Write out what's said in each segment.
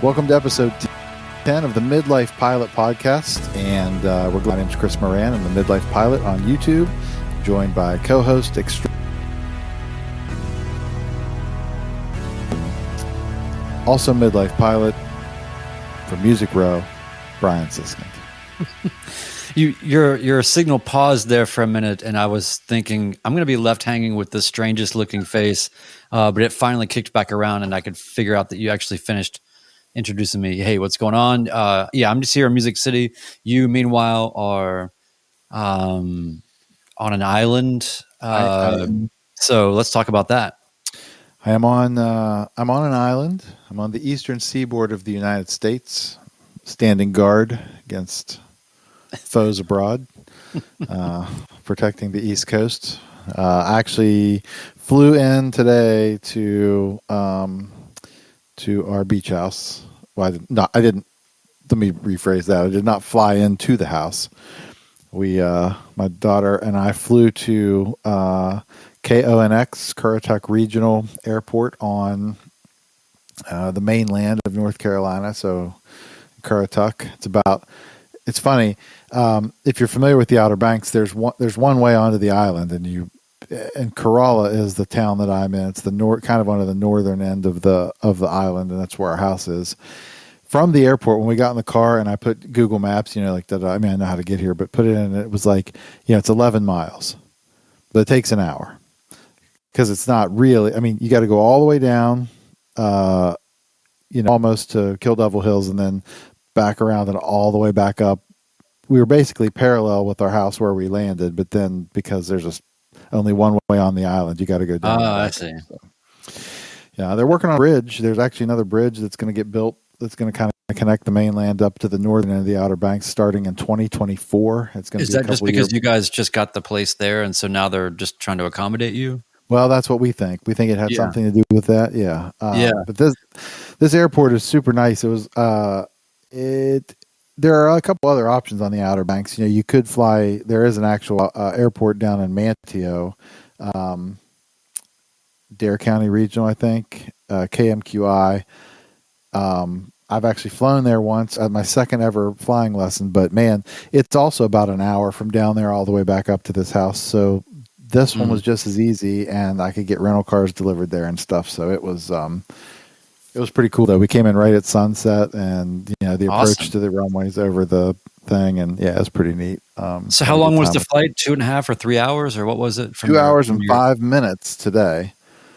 Welcome to episode 10 of the Midlife Pilot podcast, and my name's Chris Moran. I'm the Midlife Pilot on YouTube, joined by co-host also Midlife Pilot from Music Row, Brian Siskind. Your signal paused there for a minute, and I was thinking I'm going to be left hanging with the strangest looking face, but it finally kicked back around, and I could figure out that you actually finished introducing me. Hey, what's going on? I'm just here in Music City. You, meanwhile, are on an island. So let's talk about that. I'm on an island. I'm on the eastern seaboard of the United States, standing guard against foes abroad, protecting the East Coast. I actually flew in today to our beach house. Well, I didn't. Let me rephrase that. I did not fly into the house. My daughter and I flew to KONX, Currituck Regional Airport on the mainland of North Carolina. So Currituck. It's funny. If you're familiar with the Outer Banks, there's one way onto the island, and Corolla is the town that I'm in. It's the kind of on the northern end of the island, and that's where our house is. From the airport, when we got in the car and I put Google Maps, I know how to get here, but put it in, and it was like, it's 11 miles, but it takes an hour because it's not really. You got to go all the way down, almost to Kill Devil Hills, and then back around and all the way back up. We were basically parallel with our house where we landed, but then because there's only one way on the island, you got to go down. Oh, I see. So, yeah, they're working on a bridge. There's actually another bridge that's going to get built that's going to kind of connect the mainland up to the northern end of the Outer Banks starting in 2024. It's going to be Is that just because you guys just got the place there, and so now they're just trying to accommodate you? Well, that's what we think. We think it had something to do with that. Yeah. But this airport is super nice. It was there are a couple other options on the Outer Banks. You could fly. There is an actual airport down in Manteo, Dare County Regional, I think, KMQI. I've actually flown there once at my second ever flying lesson, but man, it's also about an hour from down there all the way back up to this house. So this one was just as easy, and I could get rental cars delivered there and stuff. So it was pretty cool though. We came in right at sunset, and the approach to the runways over the thing, and it was pretty neat. So how long was the flight? 2.5 or 3 hours, or what was it? 2 hours and 5 minutes today.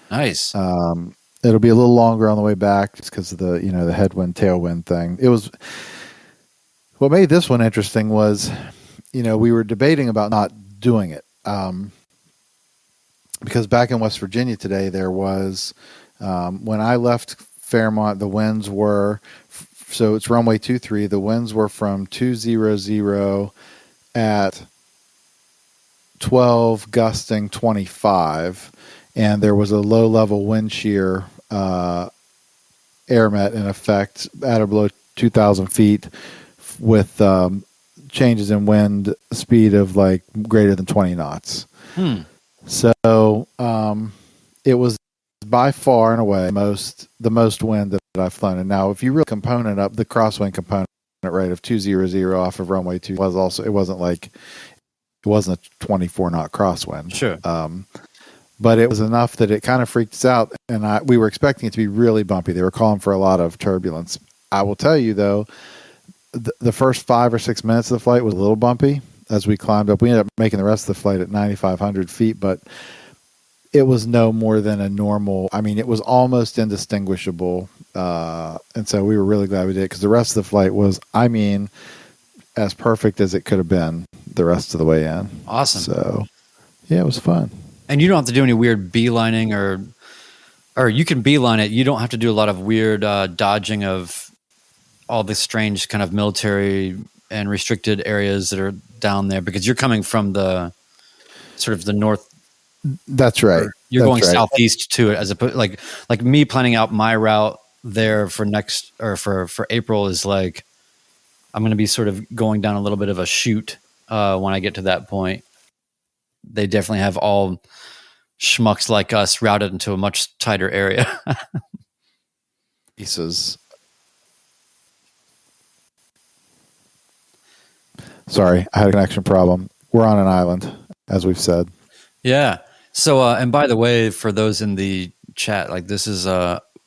Nice. It'll be a little longer on the way back just because of the the headwind tailwind thing. It was what made this one interesting was we were debating about not doing it because back in West Virginia today there was when I left Fairmont, the winds were, so it's runway 23. The winds were from 200 at 12, gusting 25, and there was a low level wind shear air met in effect at or below 2,000 feet with changes in wind speed of like greater than 20 knots. So it was by far and away the most wind that I've flown. And now if you really component up the crosswind component rate of 200 off of runway 2 was also, it wasn't a 24 knot crosswind. Sure. But it was enough that it kind of freaked us out, and we were expecting it to be really bumpy. They were calling for a lot of turbulence. I will tell you though, the first 5 or 6 minutes of the flight was a little bumpy as we climbed up. We ended up making the rest of the flight at 9,500 feet, but it was no more than a normal. It was almost indistinguishable. And so we were really glad we did it because the rest of the flight was, as perfect as it could have been the rest of the way in. Awesome. So, yeah, it was fun. And you don't have to do any weird beelining or you can beeline it. You don't have to do a lot of weird dodging of all the strange kind of military and restricted areas that are down there because you're coming from the sort of the north. That's right. You're going southeast to it as opposed like me planning out my route there for next or for April is like I'm going to be sort of going down a little bit of a chute when I get to that point. They definitely have all schmucks like us routed into a much tighter area. Pieces Sorry, I had a connection problem. We're on an island, as we've said. Yeah. So, and by the way, for those in the chat, like this is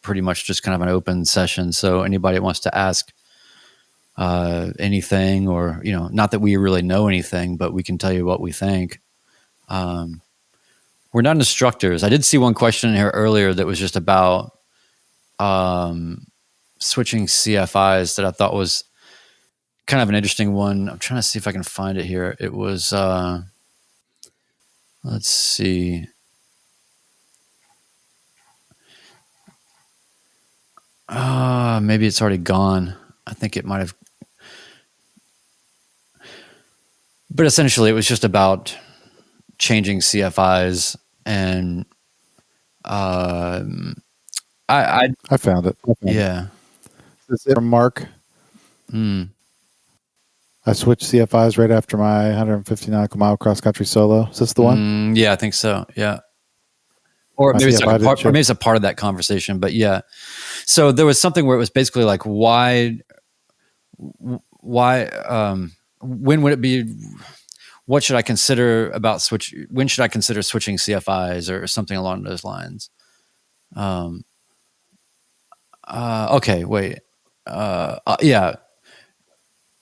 pretty much just kind of an open session. So anybody that wants to ask anything, or not that we really know anything, but we can tell you what we think. We're not instructors. I did see one question in here earlier that was just about switching CFIs that I thought was kind of an interesting one. I'm trying to see if I can find it here. It was, let's see. Maybe it's already gone. I think it might have. But essentially, it was just about changing CFIs, and I found it. yeah. Is this it from Mark? I switched CFIs right after my 150 nautical mile cross country solo. Is this the one? Yeah, I think so. Yeah. Or maybe it's a part of that conversation, but yeah. So there was something where it was basically like, when would it be, what should I consider about when should I consider switching CFIs or something along those lines? Okay, wait. Yeah.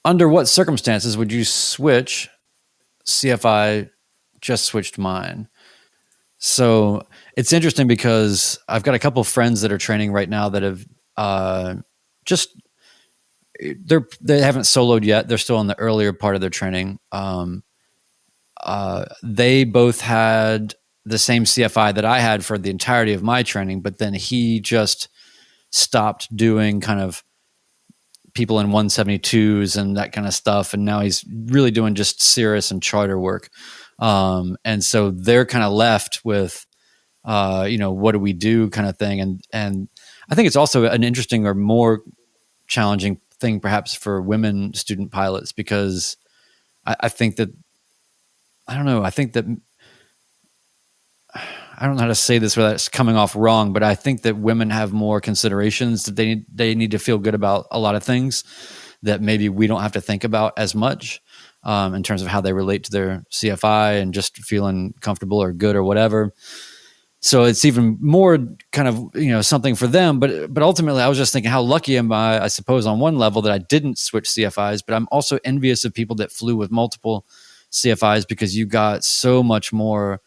Under what circumstances would you switch CFI? Just switched mine. So it's interesting because I've got a couple of friends that are training right now that have they haven't soloed yet. They're still in the earlier part of their training. They both had the same CFI that I had for the entirety of my training, but then he just stopped doing kind of people in 172s and that kind of stuff. And now he's really doing just Cirrus and charter work. And so they're kind of left with, what do we do kind of thing. And I think it's also an interesting or more challenging thing perhaps for women student pilots, because I think that, I don't know how to say this without it's coming off wrong, but I think that women have more considerations that they need to feel good about a lot of things that maybe we don't have to think about as much in terms of how they relate to their CFI and just feeling comfortable or good or whatever. So it's even more kind of, something for them. But ultimately, I was just thinking, how lucky am I suppose, on one level that I didn't switch CFIs, but I'm also envious of people that flew with multiple CFIs, because you got so much more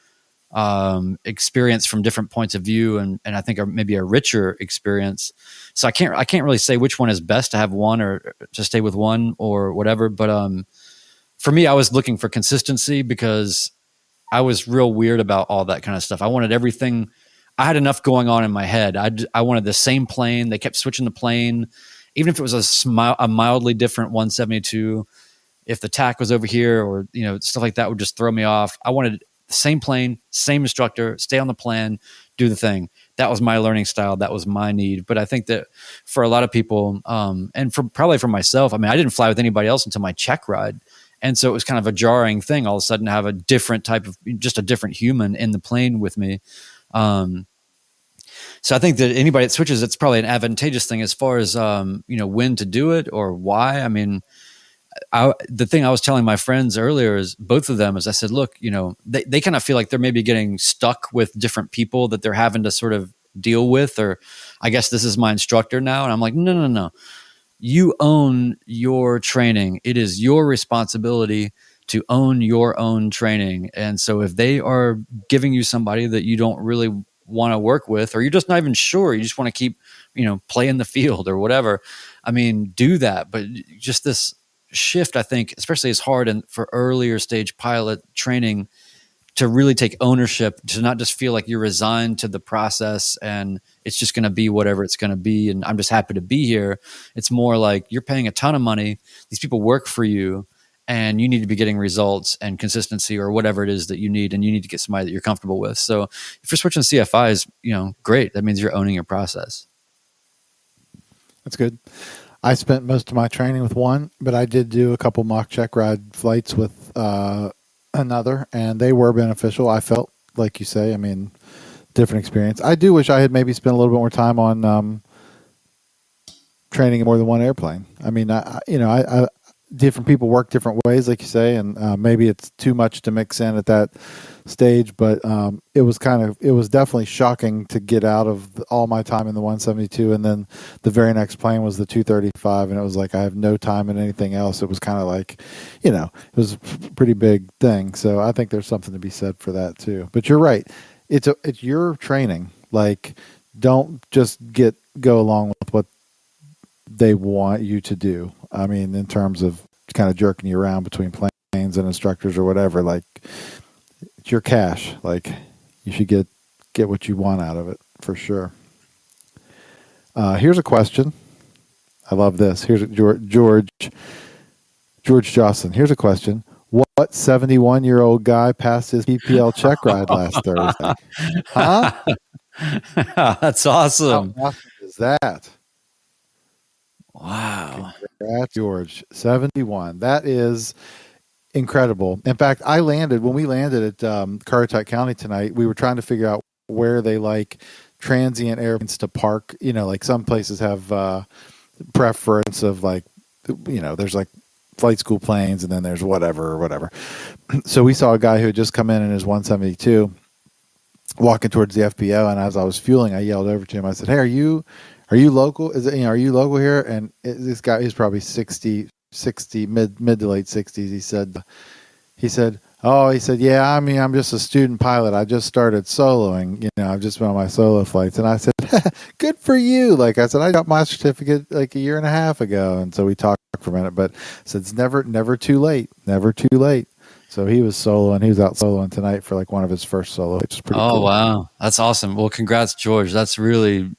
experience from different points of view, and I think maybe a richer experience. So I can't really say which one is best, to have one or to stay with one or whatever. But for me, I was looking for consistency because I was real weird about all that kind of stuff. I wanted everything. I had enough going on in my head. I wanted the same plane. They kept switching the plane, even if it was a mildly different 172. If the tack was over here or stuff like that would just throw me off. I wanted the same plane, same instructor, stay on the plan, do the thing. That was my learning style. That was my need. But I think that for a lot of people, and probably for myself, I mean, I didn't fly with anybody else until my check ride. And so it was kind of a jarring thing all of a sudden to have a different type of, just a different human in the plane with me. So I think that anybody that switches, it's probably an advantageous thing as far as, when to do it or why. I mean, the thing I was telling my friends earlier is both of them, as I said, look, they kind of feel like they're maybe getting stuck with different people that they're having to sort of deal with, or I guess this is my instructor now. And I'm like, no. You own your training. It is your responsibility to own your own training. And so if they are giving you somebody that you don't really want to work with, or you're just not even sure, you just want to keep, playing the field or whatever, I mean, do that. But just this shift, I think, especially is hard and for earlier stage pilot training, to really take ownership, to not just feel like you're resigned to the process and it's just going to be whatever it's going to be. And I'm just happy to be here. It's more like you're paying a ton of money. These people work for you and you need to be getting results and consistency or whatever it is that you need. And you need to get somebody that you're comfortable with. So if you're switching CFIs, great. That means you're owning your process. That's good. I spent most of my training with one, but I did do a couple mock check ride flights with, another, and they were beneficial. I felt, like you say, I mean, different experience. I do wish I had maybe spent a little bit more time on training in more than one airplane. I mean, different people work different ways, like you say, and maybe it's too much to mix in at that stage. But it was definitely shocking to get out of all my time in the 172, and then the very next plane was the 235, and it was like I have no time in anything else. It was kind of like, it was a pretty big thing. So I think there's something to be said for that too. But you're right, it's your training. Like, don't just go along with what they want you to do. I mean, in terms of kind of jerking you around between planes and instructors or whatever, like, it's your cash. Like, you should get what you want out of it for sure. Here's a question. I love this. Here's George Jocelyn. Here's a question. What 71-year-old guy passed his PPL check ride last Thursday? Huh? That's awesome. How awesome is that? Wow. Congrats, George. 71. That is incredible. In fact, when we landed at Currituck County tonight, we were trying to figure out where they like transient airplanes to park. Like some places have preference of like, there's like flight school planes and then there's whatever. So we saw a guy who had just come in his 172 walking towards the FBO, and as I was fueling, I yelled over to him. I said, "Hey, are you local? Are you local here?" And this guy, he's probably 60, mid to late 60s. He said, "Yeah, I mean, I'm just a student pilot. I just started soloing. I've just been on my solo flights." And I said, "Good for you." Like I said, I got my certificate like a year and a half ago. And so we talked for a minute, but I said, it's never too late. Never too late. So he was soloing. He was out soloing tonight for like one of his first solo. Which is pretty cool. Oh, wow. That's awesome. Well, congrats, George. That's really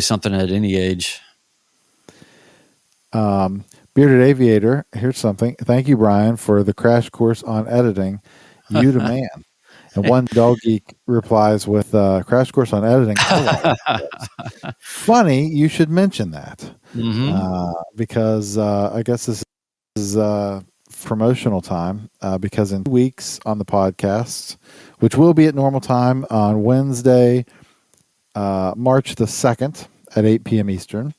something at any age. Bearded Aviator, here's something. Thank you, Brian, for the crash course on editing. You the man. And one Dog Geek replies with crash course on editing. Funny, you should mention that. Because I guess this is promotional time, because in 2 weeks on the podcast, which will be at normal time on Wednesday, March the 2nd at 8 p.m. Eastern,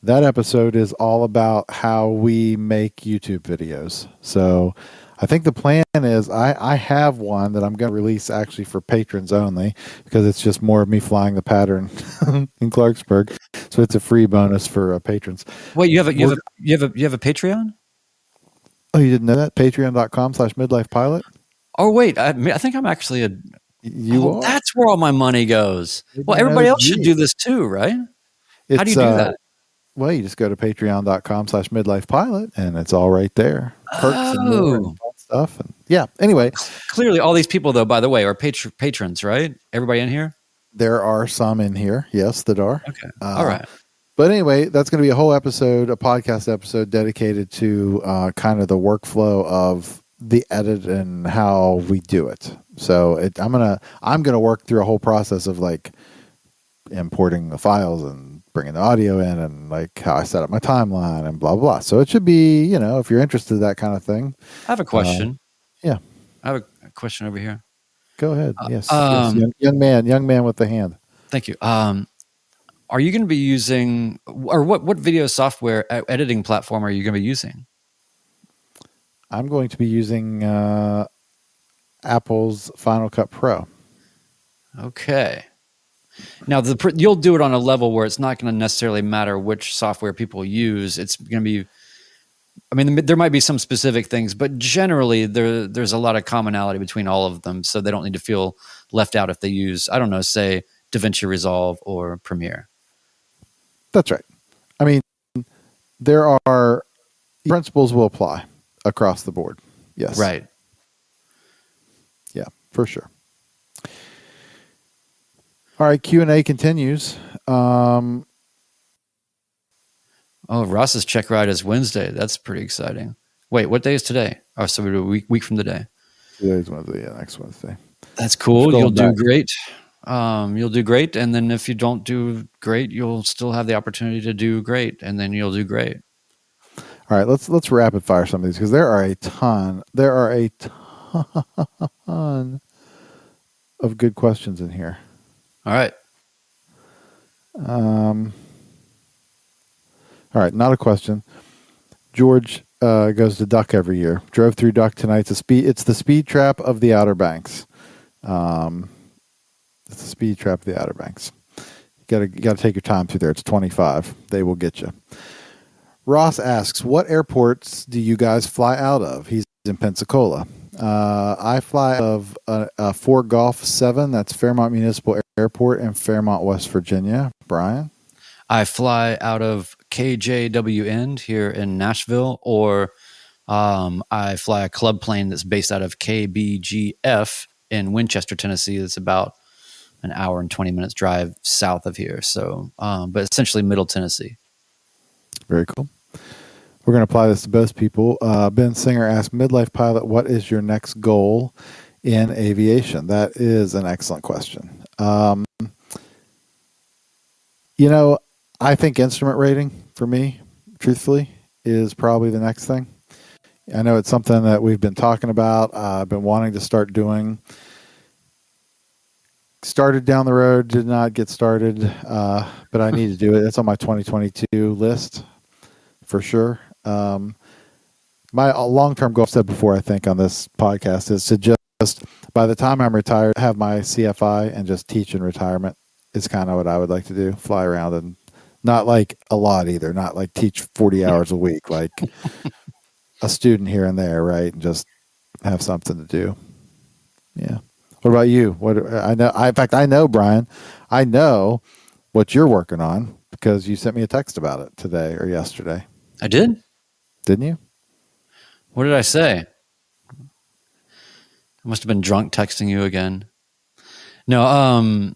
that episode is all about how we make YouTube videos. So I think the plan is I have one that I'm going to release actually for patrons only, because it's just more of me flying the pattern in Clarksburg. So it's a free bonus for patrons. Wait, you have a Patreon? Oh, you didn't know that? Patreon.com/midlifepilot. Oh, wait. I think I'm actually are. That's where all my money goes. Well, everybody else should do this too, right? How do you do that? Well, you just go to patreon.com/midlifepilot and it's all right there. Perks and more and fun stuff. And yeah. Anyway. Clearly all these people, though, by the way, are patrons, right? Everybody in here? There are some in here. Yes, that are. Okay. All right. But anyway, that's going to be a whole episode, a podcast episode dedicated to kind of the workflow of the edit and how we do it. So I'm gonna work through a whole process of like importing the files and bringing the audio in and like how I set up my timeline and blah blah. So it should be, if you're interested in that kind of thing. I have a question. Yeah, I have a question over here. Go ahead. Yes, young man with the hand. Thank you. Are you going to be using, or what video software editing platform are you going to be using? I'm going to be using Apple's Final Cut Pro. Okay. Now, you'll do it on a level where it's not going to necessarily matter which software people use. It's going to be, I mean, there might be some specific things, but generally there's a lot of commonality between all of them, so they don't need to feel left out if they use, I don't know, say DaVinci Resolve or Premiere. That's right. I mean, there are principles will apply across the board. Yes. Right. Yeah, for sure. All right, Q&A continues. Oh, Ross's check ride is Wednesday. That's pretty exciting. Wait, what day is today? Oh, so we do a week from today. Today's Wednesday, yeah, next Wednesday. That's cool. You'll do great. You'll do great, and then if you don't do great, you'll still have the opportunity to do great, and then you'll do great. All right, let's rapid fire some of these because there are a ton of good questions in here. All right. All right, not a question. George goes to Duck every year. Drove through Duck tonight. It's the speed trap of the Outer Banks. It's the speed trap of the Outer Banks. You gotta take your time through there. It's 25. They will get you. Ross asks, what airports do you guys fly out of? He's in Pensacola. I fly out of a Fort Gulf 7. That's Fairmont Municipal Airport in Fairmont, West Virginia. Brian? I fly out of KJWN here in Nashville, or I fly a club plane that's based out of KBGF in Winchester, Tennessee. It's about an hour and 20 minutes drive south of here. So, but essentially middle Tennessee. Very cool. We're going to apply this to both people. Ben Singer asked, midlife pilot, what is your next goal in aviation? That is an excellent question. I think instrument rating for me, truthfully, is probably the next thing. I know it's something that we've been talking about. I've been wanting to start doing. Started down the road, did not get started, but I need to do it. It's on my 2022 list for sure. My long-term goal, I've said before, I think, on this podcast, is to just, by the time I'm retired, have my CFI and just teach in retirement is kind of what I would like to do. Fly around, and not like a lot either, not like teach 40 hours a week, like a student here and there, right? And just have something to do. Yeah. What about you? I know, Brian, I know what you're working on because you sent me a text about it today or yesterday. I did? Didn't you? What did I say? I must have been drunk texting you again. No,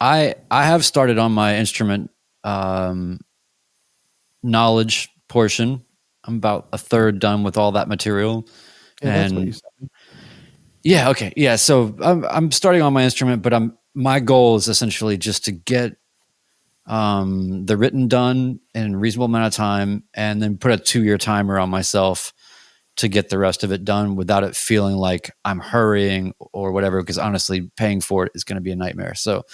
I have started on my instrument knowledge portion. I'm about a third done with all that material. Yeah, that's what you said. Yeah, okay. Yeah, so I'm starting on my instrument, but my goal is essentially just to get the written done in a reasonable amount of time, and then put a 2-year timer on myself to get the rest of it done without it feeling like I'm hurrying or whatever, because honestly, paying for it is going to be a nightmare. So,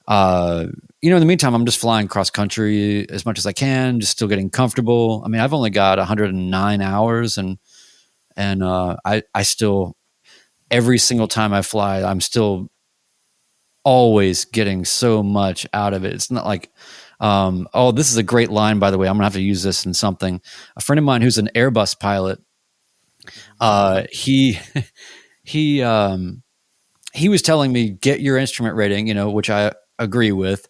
in the meantime, I'm just flying cross country as much as I can, just still getting comfortable. I mean, I've only got 109 hours and I still, every single time I fly, I'm still always getting so much out of it. It's not like, this is a great line, by the way. I'm gonna have to use this in something. A friend of mine who's an Airbus pilot, he was telling me, get your instrument rating, which I agree with,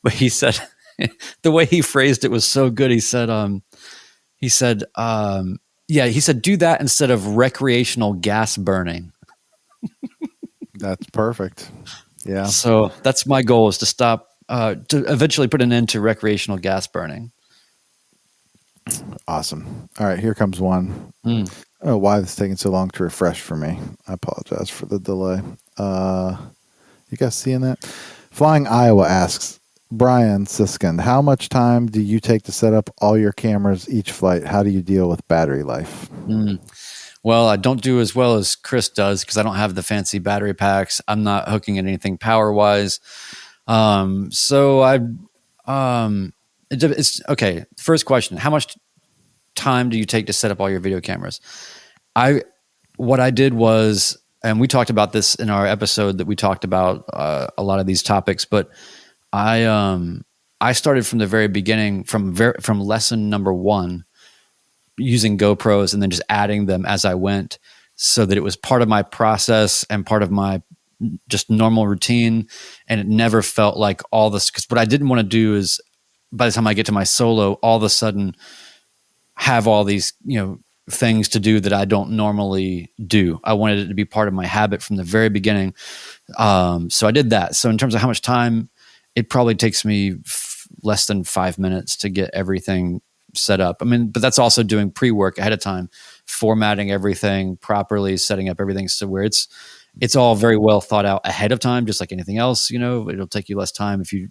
but he said, the way he phrased it was so good. He said, do that instead of recreational gas burning. That's perfect. Yeah. So that's my goal, is to stop, to eventually put an end to recreational gas burning. Awesome. All right, here comes one. I don't know why this is taking so long to refresh for me. I apologize for the delay. You guys seeing that? Flying Iowa asks, Brian Siskind, how much time do you take to set up all your cameras each flight? How do you deal with battery life? Well, I don't do as well as Chris does because I don't have the fancy battery packs. I'm not hooking in anything power wise. It's okay. First question: how much time do you take to set up all your video cameras? What I did was, and we talked about this in our episode that we talked about a lot of these topics, but I started from the very beginning, from lesson number 1, using GoPros and then just adding them as I went, so that it was part of my process and part of my just normal routine. And it never felt like all this, because what I didn't want to do is, by the time I get to my solo, all of a sudden have all these, things to do that I don't normally do. I wanted it to be part of my habit from the very beginning. So I did that. So in terms of how much time, it probably takes me less than 5 minutes to get everything set up. I mean, but that's also doing pre-work ahead of time, formatting everything properly, setting up everything so where it's all very well thought out ahead of time, just like anything else. It'll take you less time if you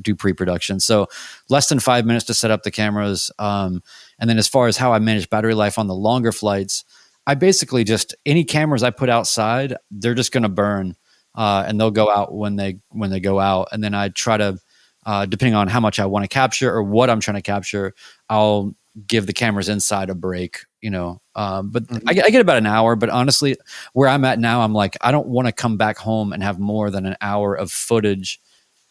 do pre-production. So less than 5 minutes to set up the cameras. And then as far as how I manage battery life on the longer flights, I basically just, any cameras I put outside, they're just going to burn, and they'll go out when they go out. And then I try to, depending on how much I want to capture or what I'm trying to capture, I'll give the cameras inside a break, but I get about an hour. But honestly, where I'm at now, I'm like, I don't want to come back home and have more than an hour of footage.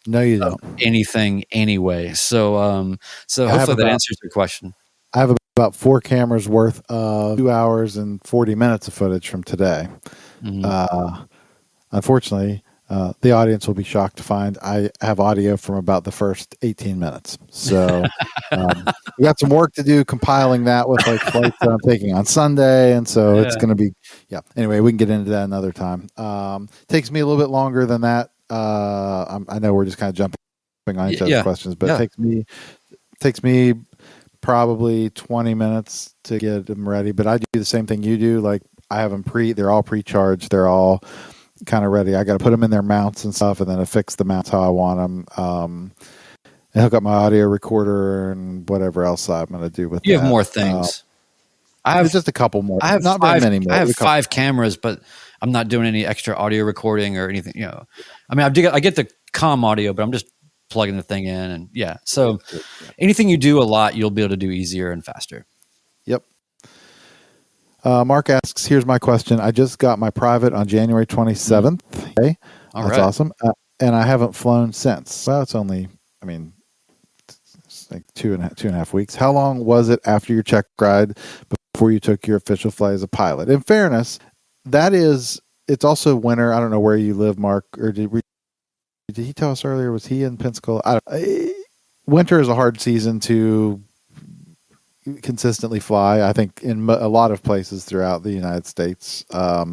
No, you don't. Anything anyway. So hopefully that answers your question. I have about 4 cameras worth of 2 hours and 40 minutes of footage from today. Unfortunately, the audience will be shocked to find I have audio from about the first 18 minutes. So we got some work to do compiling that with like flights that I'm taking on Sunday. And so it's going to be, Anyway, we can get into that another time. Takes me a little bit longer than that. I know we're just kind of jumping on each other's questions, but it takes me probably 20 minutes to get them ready. But I do the same thing you do. Like I have them they're all pre-charged. They're all kind of ready. I got to put them in their mounts and stuff, and then affix the mounts how I want them. And hook up my audio recorder and whatever else I'm going to do with. You have more things. I have just a couple more. I have not very many more. I have 5 cameras, but I'm not doing any extra audio recording or anything. I mean, I get the comm audio, but I'm just plugging the thing in, and So anything you do a lot, you'll be able to do easier and faster. Yep. Mark asks, here's my question. I just got my private on January 27th. Okay. That's awesome. And I haven't flown since. Well, it's only, it's like two and a half weeks. How long was it after your check ride before you took your official flight as a pilot? In fairness, it's also winter. I don't know where you live, Mark, or did he tell us earlier? Was he in Pensacola? Winter is a hard season to consistently fly, I think, in a lot of places throughout the United States.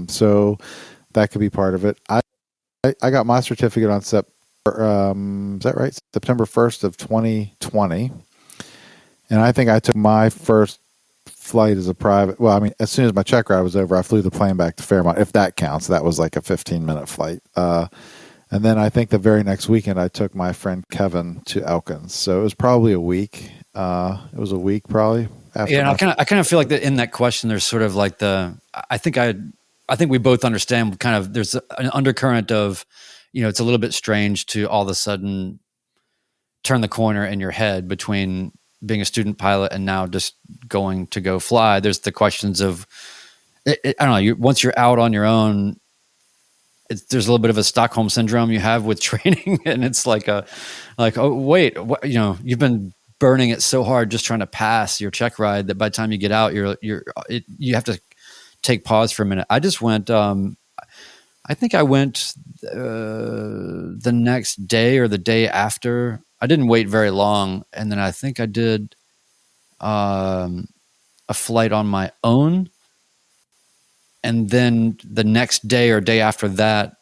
So that could be part of it. I got my certificate on is that right? September 1st of 2020. And I think I took my first flight as a private. Well, as soon as my check ride was over, I flew the plane back to Fairmont, if that counts. That was like a 15-minute flight. And then I think the very next weekend, I took my friend Kevin to Elkins. So it was probably a week. It was a week probably. After and I kind of feel like that in that question, there's sort of like I think we both understand kind of there's an undercurrent of, it's a little bit strange to all of a sudden turn the corner in your head between being a student pilot and now just going to go fly. There's the questions of, I don't know, once you're out on your own, there's a little bit of a Stockholm syndrome you have with training. And it's like oh, wait, you've been burning it so hard just trying to pass your check ride that by the time you get out, you have to take pause for a minute. I just went, I think I went the next day or the day after. I didn't wait very long. And then I think I did a flight on my own. And then the next day or day after that,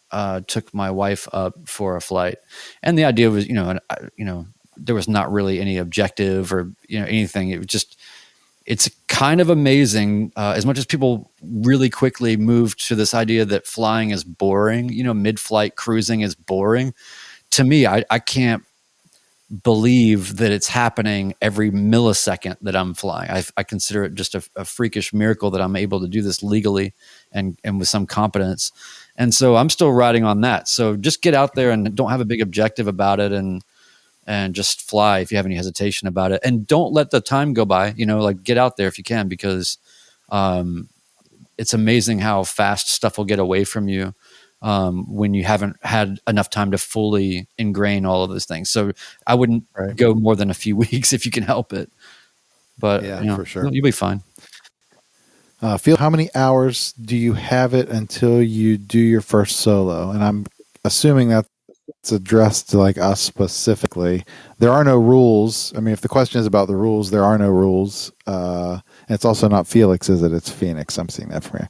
took my wife up for a flight. And the idea was, there was not really any objective or, anything. It was just, it's kind of amazing. As much as people really quickly moved to this idea that flying is boring, mid-flight cruising is boring. To me, I can't believe that it's happening every millisecond that I'm flying. I consider it just a freakish miracle that I'm able to do this legally and with some competence. And so I'm still riding on that. So just get out there and don't have a big objective about it and just fly if you have any hesitation about it. And don't let the time go by, get out there if you can, because it's amazing how fast stuff will get away from you when you haven't had enough time to fully ingrain all of those things. So I wouldn't go more than a few weeks if you can help it. But for sure, you'll be fine. Phil, how many hours do you have it until you do your first solo? And I'm assuming that's addressed to like us specifically. There are no rules. If the question is about the rules, there are no rules. And it's also not Felix, is it? It's Phoenix. I'm seeing that from here.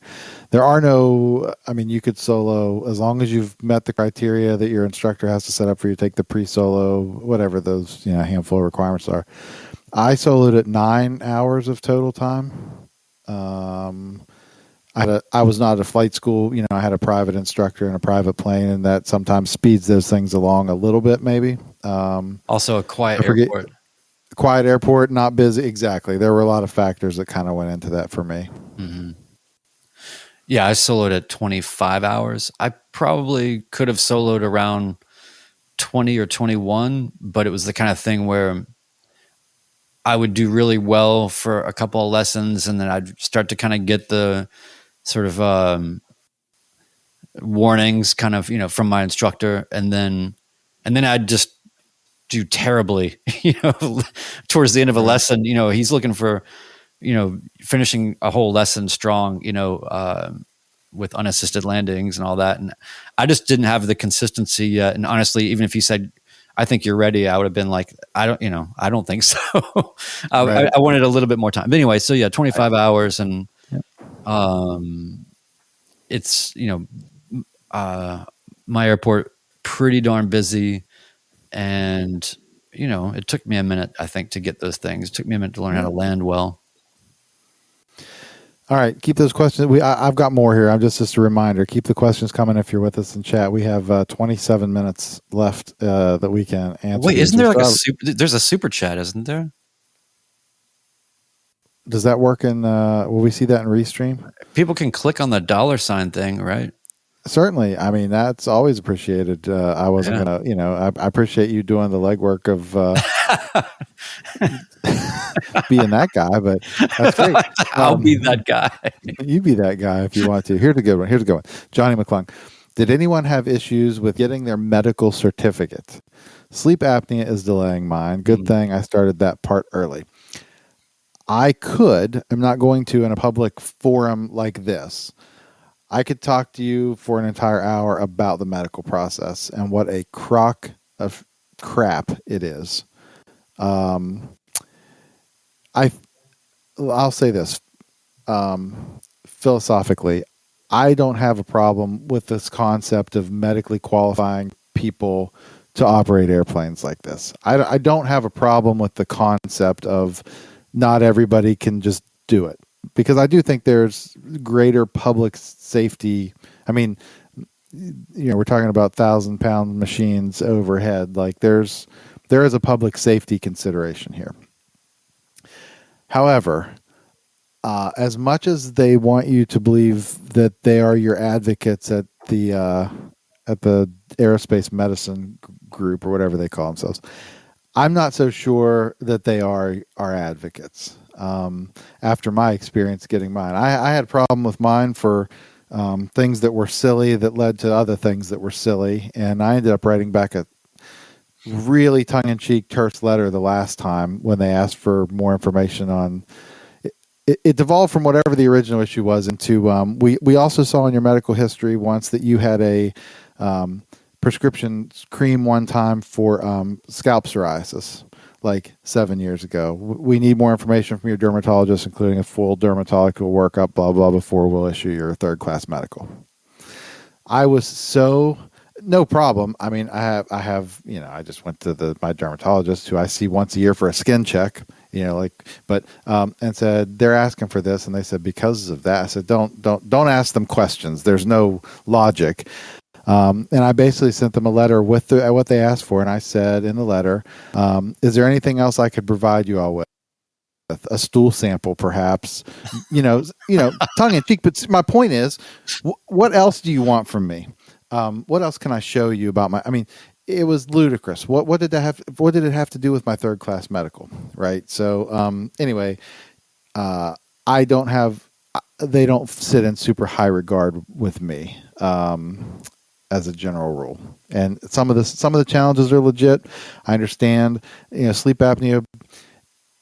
There are no, you could solo as long as you've met the criteria that your instructor has to set up for you to take the pre-solo, whatever those, handful of requirements are. I soloed at 9 hours of total time. I was not at a flight school. I had a private instructor and a private plane, and that sometimes speeds those things along a little bit, maybe. Also a quiet airport. Quiet airport, not busy. Exactly. There were a lot of factors that kind of went into that for me. Mm-hmm. Yeah, I soloed at 25 hours. I probably could have soloed around 20 or 21, but it was the kind of thing where I would do really well for a couple of lessons, and then I'd start to kind of get the sort of warnings, kind of, from my instructor, and then I'd just do terribly, towards the end of a lesson. He's looking for, finishing a whole lesson strong, with unassisted landings and all that, and I just didn't have the consistency yet. And honestly, even if he said, I think you're ready, I would have been like, I don't think so. I wanted a little bit more time. But anyway, so yeah, 25 hours, and it's, my airport pretty darn busy, and it took me a minute, I think, to get those things. It took me a minute to learn how to land well. All right, keep those questions. I've got more here. I'm just a reminder. Keep the questions coming if you're with us in chat. We have 27 minutes left that we can answer. Wait, isn't there like there's a super chat, isn't there? Does that work in? Will we see that in Restream? People can click on the $ thing, right? Certainly. I mean, that's always appreciated. I wasn't gonna, I appreciate you doing the legwork of being that guy, but that's great. I'll be that guy. You be that guy if you want to. Here's a good one. Johnny McClung. Did anyone have issues with getting their medical certificate? Sleep apnea is delaying mine. Good thing I started that part early. I'm not going to in a public forum like this. I could talk to you for an entire hour about the medical process and what a crock of crap it is. I'll say this, philosophically, I don't have a problem with this concept of medically qualifying people to operate airplanes like this. I don't have a problem with the concept of not everybody can just do it, because I do think there's greater public safety. I mean, we're talking about 1,000-pound machines overhead. Like there is a public safety consideration here. However, as much as they want you to believe that they are your advocates at the aerospace medicine group or whatever they call themselves, I'm not so sure that they are our advocates. After my experience getting mine, I had a problem with mine for things that were silly that led to other things that were silly, and I ended up writing back a really tongue-in-cheek, terse letter the last time when they asked for more information on. It devolved from whatever the original issue was into. We also saw in your medical history once that you had a prescription cream one time for scalp psoriasis, like 7 years ago. We need more information from your dermatologist, including a full dermatological workup, blah, blah, before we'll issue your third-class medical. I was so, no problem. I mean, I have, I just went to my dermatologist, who I see once a year for a skin check, and said, they're asking for this. And they said, because of that. I said, don't ask them questions. There's no logic. And I basically sent them a letter with what they asked for. And I said in the letter, is there anything else I could provide you all with? A stool sample, perhaps, tongue in cheek. But my point is, what else do you want from me? What else can I show you about it was ludicrous. What did it have to do with my third class medical? Right. So, anyway, they don't sit in super high regard with me, as a general rule. And some of the challenges are legit. I understand, sleep apnea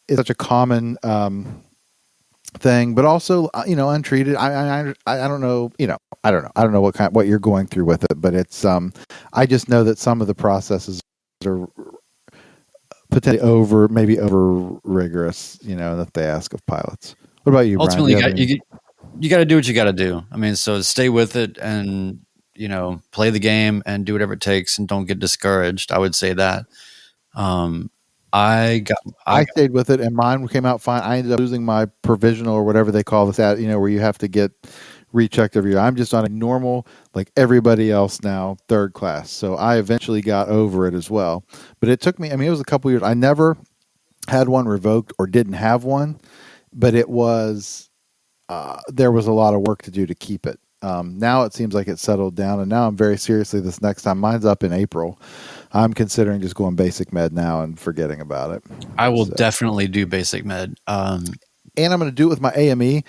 is such a common, thing, but also, untreated. I don't know, I don't know what you're going through with it, but it's, I just know that some of the processes are potentially maybe over rigorous, that they ask of pilots. What about you, Brian? Ultimately, you got to do what you got to do. So stay with it and, play the game and do whatever it takes and don't get discouraged. I would say that. I stayed with it and mine came out fine. I ended up losing my provisional or whatever they call this at, where you have to get rechecked every year. I'm just on a normal, like everybody else now, third class. So I eventually got over it as well. But it took me, it was a couple years. I never had one revoked or didn't have one, but it was, there was a lot of work to do to keep it. Now it seems like it's settled down, and now I'm very seriously this next time. Mine's up in April. I'm considering just going basic med now and forgetting about it. I will definitely do basic med. And I'm going to do it with my AME.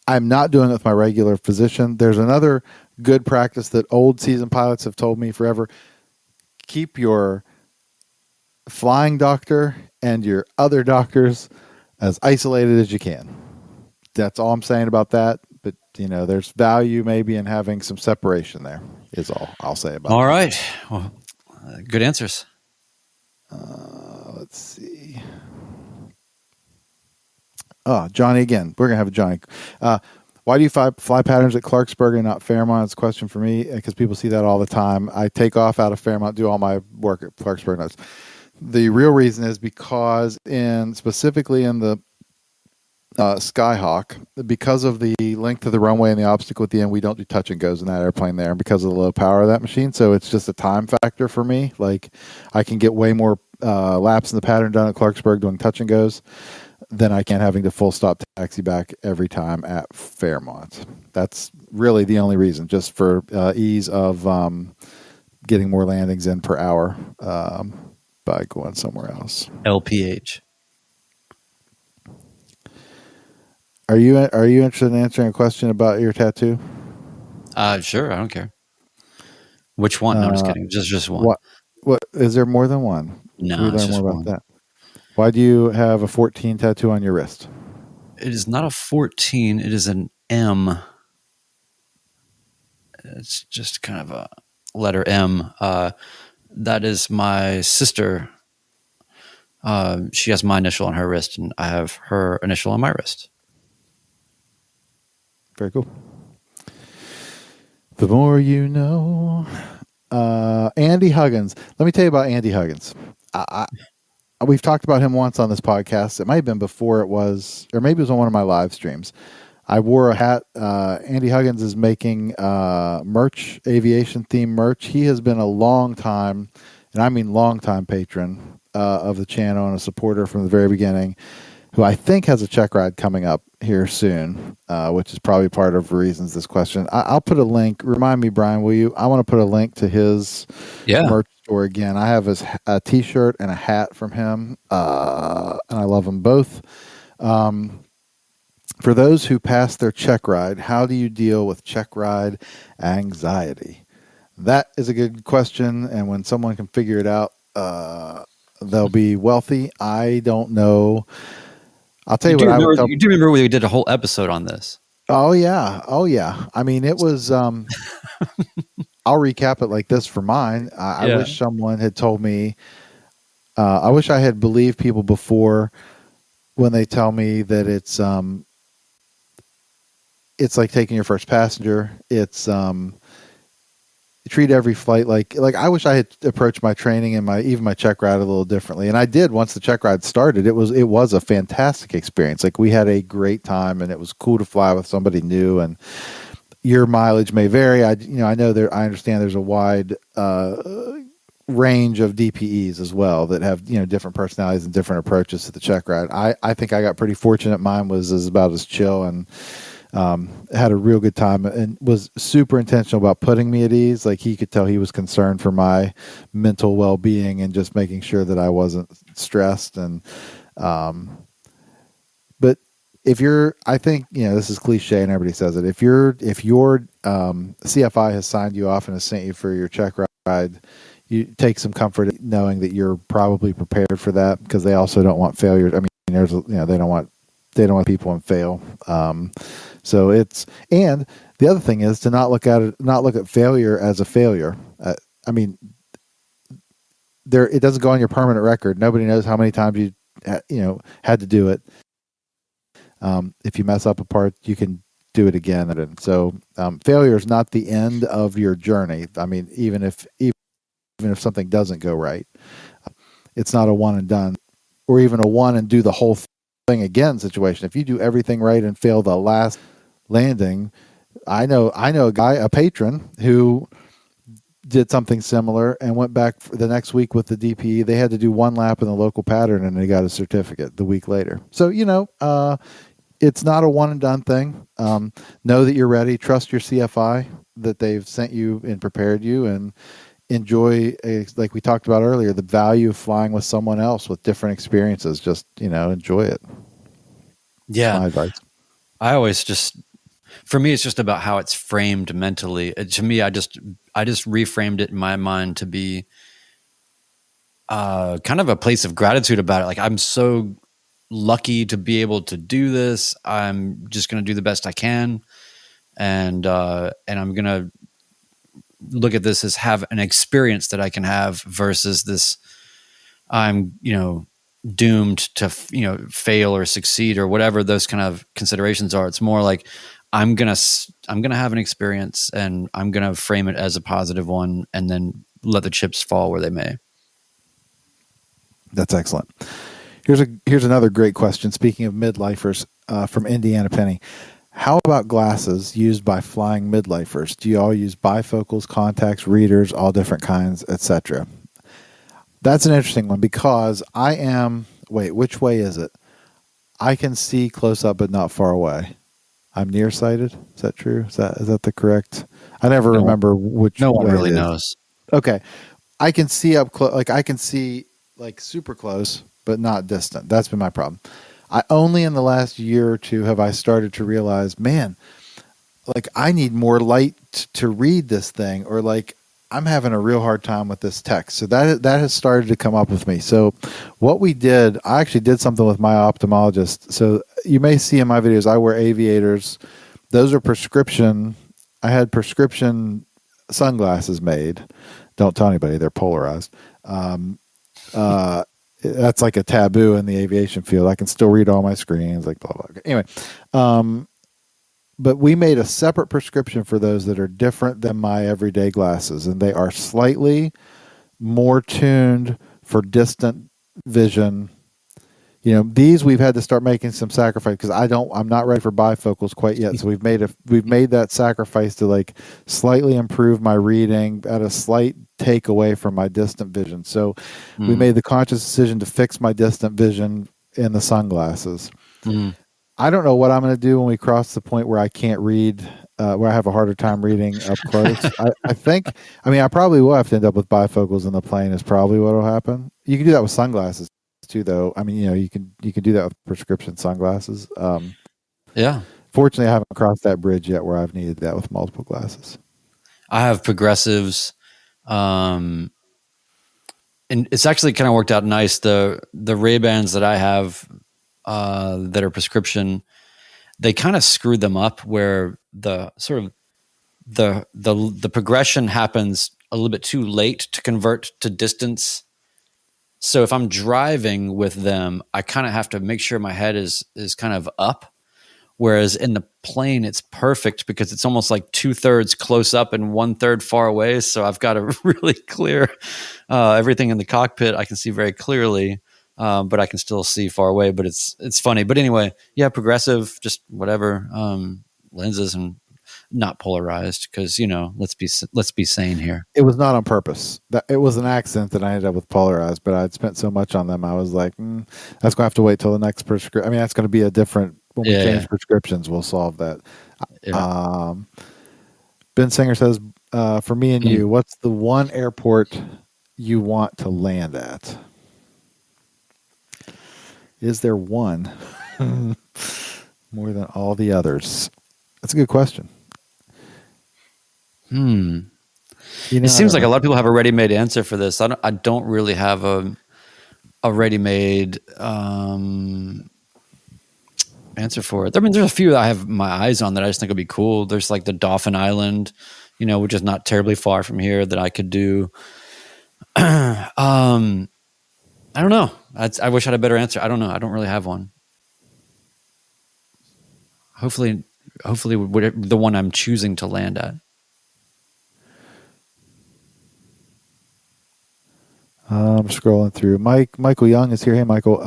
I'm not doing it with my regular physician. There's another good practice that old season pilots have told me forever. Keep your flying doctor and your other doctors as isolated as you can. That's all I'm saying about that. But, there's value maybe in having some separation there is all I'll say about all that. All right. Well, good answers. Let's see. Oh, Johnny again. We're going to have a Johnny. Why do you fly patterns at Clarksburg and not Fairmont? It's a question for me because people see that all the time. I take off out of Fairmont, do all my work at Clarksburg. Notes. The real reason is because specifically in the Skyhawk, because of the length of the runway and the obstacle at the end, we don't do touch and goes in that airplane there because of the low power of that machine. So it's just a time factor for me. Like I can get way more laps in the pattern done at Clarksburg doing touch and goes than I can having to full stop taxi back every time at Fairmont. That's really the only reason, just for ease of getting more landings in per hour by going somewhere else. LPH. Are you interested in answering a question about your tattoo? Sure, I don't care. Which one? No, I'm just kidding. Just one. What is there more than one? No, Can we learn more about one. that? Why do you have a 14 tattoo on your wrist? It is not a 14. It is an M. It's just kind of a letter M. That is my sister. She has my initial on her wrist, and I have her initial on my wrist. Very cool. The more you know. Andy Huggins. Let me tell you about Andy Huggins. We've talked about him once on this podcast. It might have been before it was, or maybe it was on one of my live streams. I wore a hat. Andy Huggins is making merch, aviation themed merch. He has been a long time, and I mean long time patron of the channel and a supporter from the very beginning, who I think has a check ride coming up here soon, which is probably part of the reasons this question. I'll put a link. Remind me, Brian, will you? I want to put a link to his merch store again. I have a t-shirt and a hat from him, and I love them both. For those who pass their check ride, how do you deal with check ride anxiety? That is a good question, and when someone can figure it out, they'll be wealthy. I don't know. I'll tell you what I would tell. You do remember we did a whole episode on this? Oh yeah. I mean, it was. I'll recap it like this for mine. I wish someone had told me. I wish I had believed people before when they tell me that it's like taking your first passenger. It's treat every flight like I wish I had approached my training and my check ride a little differently. And I did once the check ride started. It was a fantastic experience. Like we had a great time, and it was cool to fly with somebody new. And your mileage may vary. I understand there's a wide range of DPEs as well that have different personalities and different approaches to the check ride. I think I got pretty fortunate. Mine was about as chill and had a real good time and was super intentional about putting me at ease. Like he could tell he was concerned for my mental well-being and just making sure that I wasn't stressed. And, but if you're, I think, this is cliche and everybody says it. If your CFI has signed you off and has sent you for your check ride, you take some comfort knowing that you're probably prepared for that, because they also don't want failure. I mean, they don't want people to fail. So and the other thing is to not look at failure as a failure. I mean, it doesn't go on your permanent record. Nobody knows how many times you had to do it. If you mess up a part, you can do it again. And so failure is not the end of your journey. I mean, even if something doesn't go right, it's not a one and done, or even a one and do the whole thing again situation. If you do everything right and fail the last landing, I know a guy, a patron, who did something similar and went back the next week with the DPE. They had to do one lap in the local pattern and they got a certificate the week later. So, it's not a one and done thing. Know that you're ready. Trust your CFI that they've sent you and prepared you. And enjoy, like we talked about earlier, the value of flying with someone else with different experiences. Just, enjoy it. That's Yeah. my advice. I always just, for me, it's just about how it's framed mentally. To me, I just reframed it in my mind to be kind of a place of gratitude about it. Like, I'm so lucky to be able to do this. I'm just going to do the best I can. And I'm going to look at this as have an experience that I can have versus this, I'm, doomed to, fail or succeed or whatever those kind of considerations are. It's more like, I'm going to have an experience and I'm going to frame it as a positive one and then let the chips fall where they may. That's excellent. Here's another great question. Speaking of midlifers, from Indiana Penny, how about glasses used by flying midlifers? Do you all use bifocals, contacts, readers, all different kinds, etc.? That's an interesting one because I am. Wait, which way is it? I can see close up, but not far away. I'm nearsighted. Is that true? Is that the correct? I never remember which No way one really it is. knows. Okay, I can see up close. Like I can see like super close, but not distant. That's been my problem. I only in the last year or two have I started to realize, man, like I need more light to read this thing, or like I'm having a real hard time with this text. So that has started to come up with me. So what we did, I actually did something with my ophthalmologist. So you may see in my videos, I wear aviators. Those are prescription. I had prescription sunglasses made. Don't tell anybody, they're polarized. That's like a taboo in the aviation field. I can still read all my screens, like blah, blah. Anyway, but we made a separate prescription for those that are different than my everyday glasses, and they are slightly more tuned for distant vision. These we've had to start making some sacrifice because I'm not ready for bifocals quite yet. So we've made that sacrifice to like slightly improve my reading at a slight take away from my distant vision. So we made the conscious decision to fix my distant vision in the sunglasses. I don't know what I'm going to do when we cross the point where I can't read, where I have a harder time reading up close. I probably will have to end up with bifocals in the plane is probably what will happen. You can do that with sunglasses too, though. You can do that with prescription sunglasses. Yeah. Fortunately, I haven't crossed that bridge yet where I've needed that with multiple glasses. I have progressives. And it's actually kind of worked out nice. The Ray-Bans that I have that are prescription, they kind of screwed them up where the sort of the progression happens a little bit too late to convert to distance. So if I'm driving with them, I kind of have to make sure my head is kind of up. Whereas in the plane, it's perfect because it's almost like 2/3 close up and 1/3 far away. So I've got a really clear everything in the cockpit. I can see very clearly, but I can still see far away. But it's funny. But anyway, yeah, progressive, just whatever lenses and not polarized because let's be sane here. It was not on purpose. It was an accident that I ended up with polarized, but I'd spent so much on them. I was like, that's going to have to wait till the next prescription. That's going to be a different. When we change prescriptions, we'll solve that. Yeah. Ben Singer says, for me and you, what's the one airport you want to land at? Is there one more than all the others? That's a good question. It seems like a lot of people have a ready-made answer for this. I don't really have a ready-made answer for it. There's a few that I have my eyes on that I just think would be cool. There's like the Dauphin Island, which is not terribly far from here that I could do. I don't know. I wish I had a better answer. I don't know. I don't really have one. Hopefully the one I'm choosing to land at. I'm scrolling through. Michael Young is here. Hey, Michael.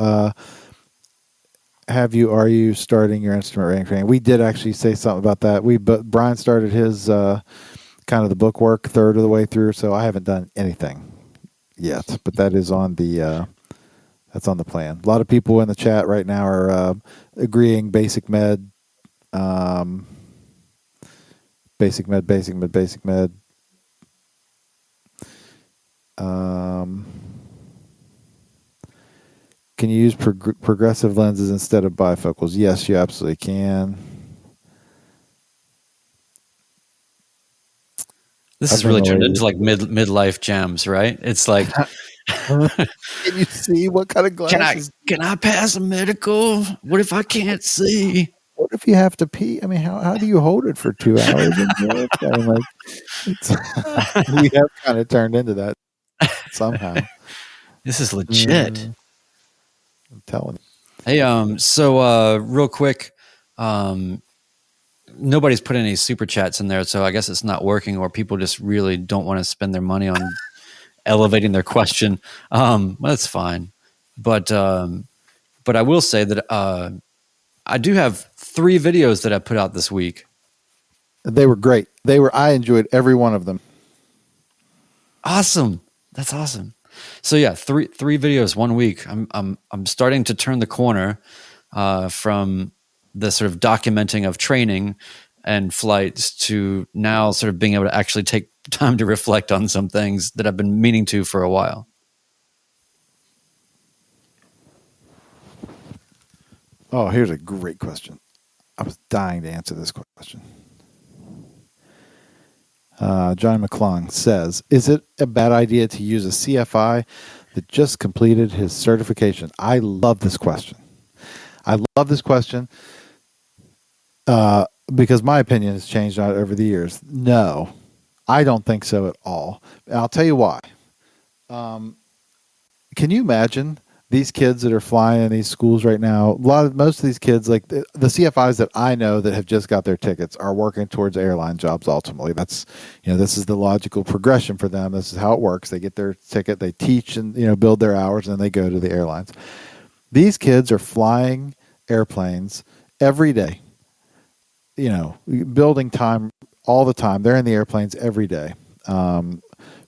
Are you starting your instrument rating training? We did actually say something about that. But Brian started his kind of the book work third of the way through, so I haven't done anything yet. But that is on the that's on the plan. A lot of people in the chat right now are agreeing basic med, basic med. Um, can you use progressive lenses instead of bifocals? Yes, you absolutely can. This I've has known really the turned lady. into like midlife jams, right? It's like, Can you see what kind of glasses? can I pass a medical? What if I can't see? What if you have to pee? I mean, how do you hold it for 2 hours in the airplane? Like, it's we have kind of turned into that somehow. This is legit. I'm telling you. Hey, so real quick, um, nobody's put any super chats in there, so I guess it's not working, or people just really don't want to spend their money on elevating their question. Well, that's fine, but I will say that I do have 3 videos that I put out this week. They were great. I enjoyed every one of them. Awesome. That's awesome. So yeah, three videos 1 week. I'm starting to turn the corner from the sort of documenting of training and flights to now sort of being able to actually take time to reflect on some things that I've been meaning to for a while. Oh, here's a great question. I was dying to answer this question. John McClung says, is it a bad idea to use a CFI that just completed his certification? I love this question. Because my opinion has changed over the years. No, I don't think so at all. And I'll tell you why. Can you imagine these kids that are flying in these schools right now? Most of these kids, like the CFIs that I know that have just got their tickets, are working towards airline jobs. Ultimately, that's this is the logical progression for them. This is how it works. They get their ticket, they teach and build their hours, and then they go to the airlines. These kids are flying airplanes every day. Building time all the time. They're in the airplanes every day.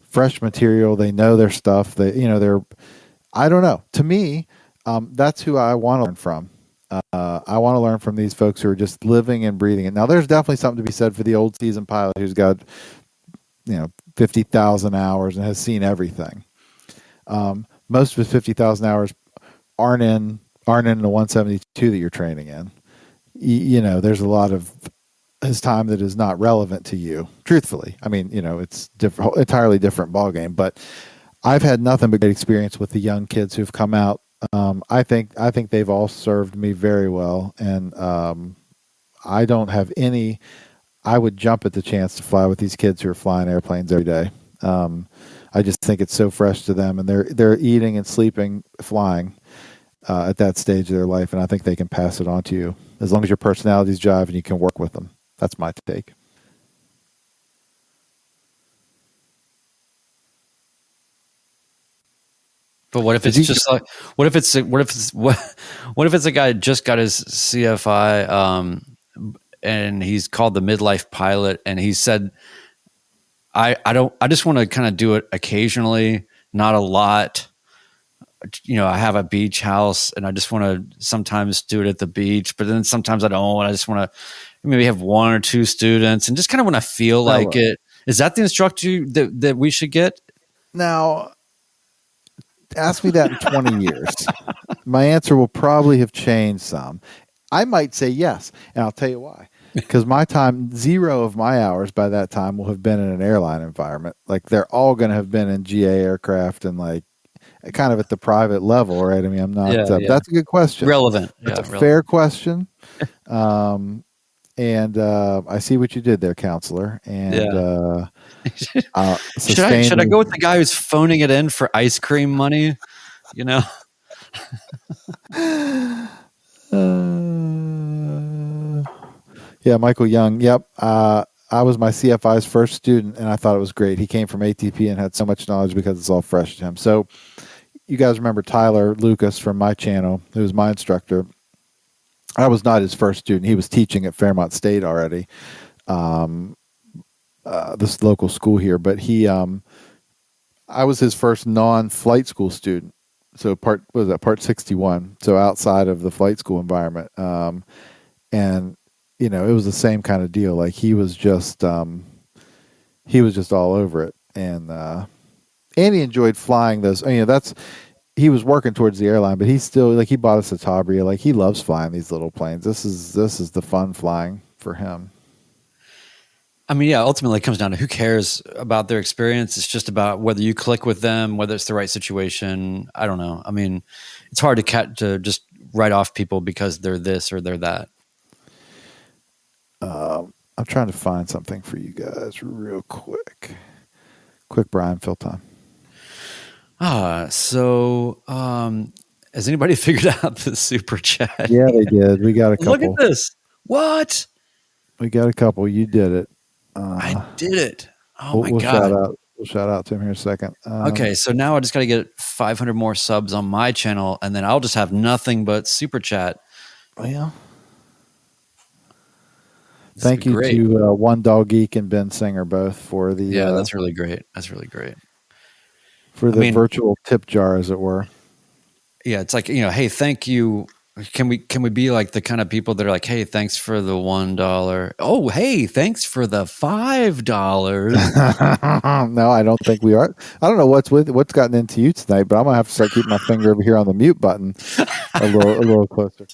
Fresh material. They know their stuff. They're. I don't know. To me, that's who I want to learn from. I want to learn from these folks who are just living and breathing it. Now, there's definitely something to be said for the old seasoned pilot who's got 50,000 hours and has seen everything. Most of his 50,000 hours aren't in the 172 that you're training in. There's a lot of his time that is not relevant to you, truthfully. I mean, it's different, entirely different ballgame. But I've had nothing but great experience with the young kids who've come out. I think they've all served me very well, and I don't have any. I would jump at the chance to fly with these kids who are flying airplanes every day. I just think it's so fresh to them, and they're eating and sleeping, flying at that stage of their life, and I think they can pass it on to you as long as your personalities jive and you can work with them. That's my take. But what if it's just like, what if it's a guy who just got his CFI, and he's called the midlife pilot, and he said, I just want to kind of do it occasionally, not a lot. I have a beach house and I just want to sometimes do it at the beach, but then sometimes I don't. I just want to maybe have 1 or 2 students and just kind of when I feel like it. Is that the instructor that we should get? Now, ask me that in 20 years. My answer will probably have changed some. I might say yes, and I'll tell you why. Because my time, 0 of my hours by that time will have been in an airline environment. Like they're all going to have been in GA aircraft and like kind of at the private level, right? I mean, I'm not. That's a good question. Relevant. That's a fair question. And I see what you did there, counselor. And should I go with the guy who's phoning it in for ice cream money? Yeah, Michael Young. Yep. I was my CFI's first student, and I thought it was great. He came from ATP and had so much knowledge because it's all fresh to him. So you guys remember Tyler Lucas from my channel, who was my instructor. I was not his first student. He was teaching at Fairmont State already, this local school here. But I was his first non-flight school student. So part 61. So outside of the flight school environment. And it was the same kind of deal. Like he was just all over it. And and he enjoyed flying those. That's he was working towards the airline, but he's still like he bought us a Tabria. Like he loves flying these little planes. This is the fun flying for him. I mean, yeah, ultimately it comes down to who cares about their experience. It's just about whether you click with them, whether it's the right situation. I don't know. I mean, it's hard to just write off people because they're this or they're that. I'm trying to find something for you guys real quick. Quick Brian Phil time. So has anybody figured out the super chat? Yeah, they did. We got a couple. Look at this. What? We got a couple. You did it. I did it. Oh my we'll God. We'll shout out to him here in a second. Okay, so now I just got to get 500 more subs on my channel, and then I'll just have nothing but super chat. Well, thank you to One Dog Geek and Ben Singer both for the. Yeah, that's really great. That's really great. For the virtual tip jar, as it were. Yeah, it's like, hey, thank you. Can we be like the kind of people that are like, hey, thanks for the $1. Oh, hey, thanks for the $5. No, I don't think we are. I don't know what's gotten into you tonight, but I'm gonna have to start keeping my finger over here on the mute button a little closer.